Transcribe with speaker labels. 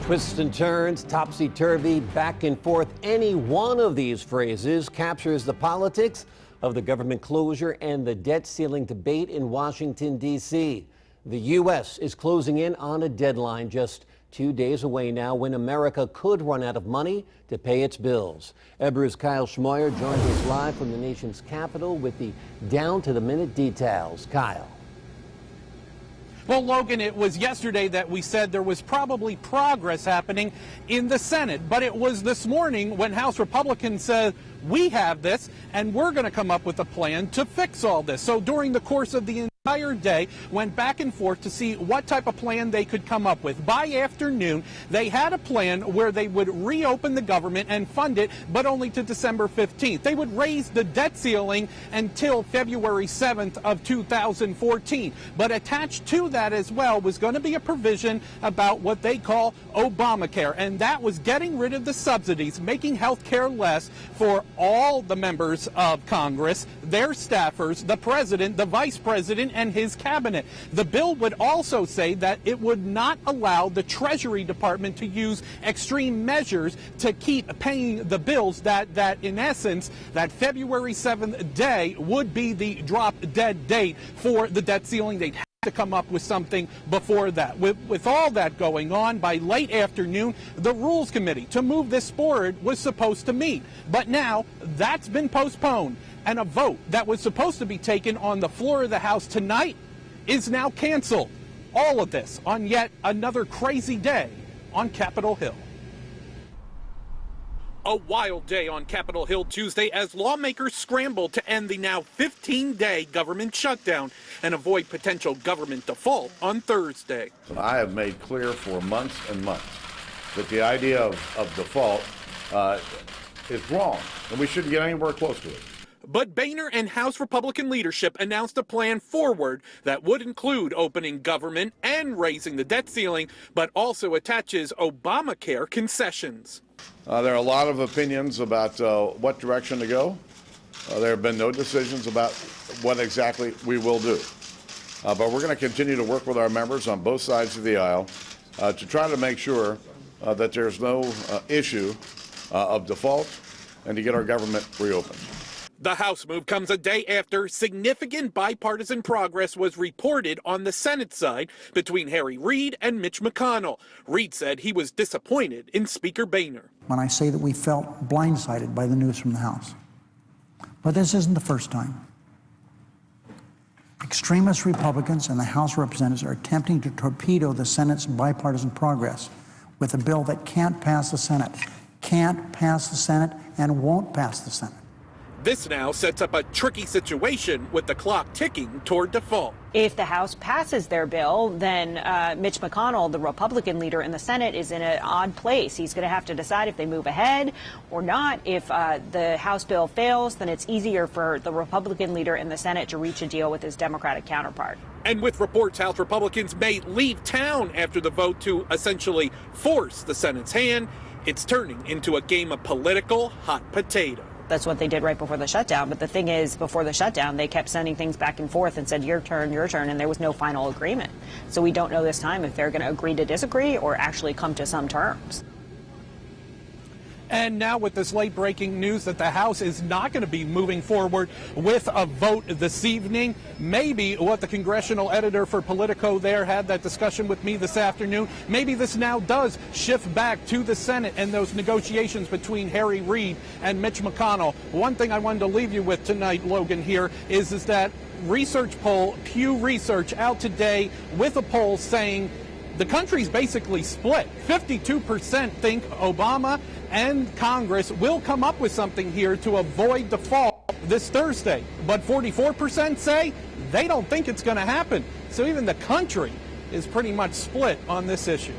Speaker 1: Twists and turns, topsy-turvy, back and forth. Any one of these phrases captures the politics of the government closure and the debt ceiling debate in Washington, D.C. The U.S. is closing in on a deadline just 2 days away now when America could run out of money to pay its bills. Ebru's Kyle Schmoyer joins us live from the nation's capital with the down-to-the-minute details. Kyle.
Speaker 2: Well, Logan, it was yesterday that we said there was probably progress happening in the Senate, but it was this morning when House Republicans said, we have this, and we're going to come up with a plan to fix all this. So during the course of the entire day, went back and forth to see what type of plan they could come up with. By afternoon, they had a plan where they would reopen the government and fund it, but only to December 15th. They would raise the debt ceiling until February 7th of 2014. But attached to that as well was going to be a provision about what they call Obamacare, and that was getting rid of the subsidies, making health care less for all the members of Congress, their staffers, the president, the vice president, and his cabinet. The bill would also say that it would not allow the Treasury Department to use extreme measures to keep paying the bills, that in essence, that February 7th day would be the drop dead date for the debt ceiling. They'd have to come up with something before that. With all that going on, by late afternoon, the Rules Committee to move this forward was supposed to meet. But now that's been postponed, and a vote that was supposed to be taken on the floor of the House tonight is now canceled. All of this on yet another crazy day on Capitol Hill. A wild day on Capitol Hill Tuesday as lawmakers scramble to end the now 15-day government shutdown and avoid potential government default on Thursday.
Speaker 3: I have made clear for months and months that the idea of default is wrong, and we shouldn't get anywhere close to it.
Speaker 2: But Boehner and House Republican leadership announced a plan forward that would include opening government and raising the debt ceiling, but also attaches Obamacare concessions.
Speaker 3: There are a lot of opinions about what direction to go. There have been no decisions about what exactly we will do. But we're going to continue to work with our members on both sides of the aisle to try to make sure that there's no issue of default and to get our government reopened.
Speaker 2: The House move comes a day after significant bipartisan progress was reported on the Senate side between Harry Reid and Mitch McConnell. Reid said he was disappointed in Speaker Boehner.
Speaker 4: When I say that we felt blindsided by the news from the House. But this isn't the first time. Extremist Republicans in the House of Representatives are attempting to torpedo the Senate's bipartisan progress with a bill that can't pass the Senate, and won't pass the Senate.
Speaker 2: This now sets up a tricky situation with the clock ticking toward default.
Speaker 5: If the House passes their bill, then Mitch McConnell, the Republican leader in the Senate, is in an odd place. He's going to have to decide if they move ahead or not. If the House bill fails, then it's easier for the Republican leader in the Senate to reach a deal with his Democratic counterpart.
Speaker 2: And with reports House Republicans may leave town after the vote to essentially force the Senate's hand, it's turning into a game of political hot potato.
Speaker 5: That's what they did right before the shutdown. But the thing is, before the shutdown, they kept sending things back and forth and said, your turn, and there was no final agreement. So we don't know this time if they're going to agree to disagree or actually come to some terms.
Speaker 2: And now with this late-breaking news that the House is not going to be moving forward with a vote this evening, maybe what the congressional editor for Politico there had that discussion with me this afternoon, maybe this now does shift back to the Senate and those negotiations between Harry Reid and Mitch McConnell. One thing I wanted to leave you with tonight, Logan, here is that research poll, Pew Research, out today with a poll saying the country's basically split. 52% think Obama and Congress will come up with something here to avoid default this Thursday. But 44% say they don't think it's going to happen. So even the country is pretty much split on this issue.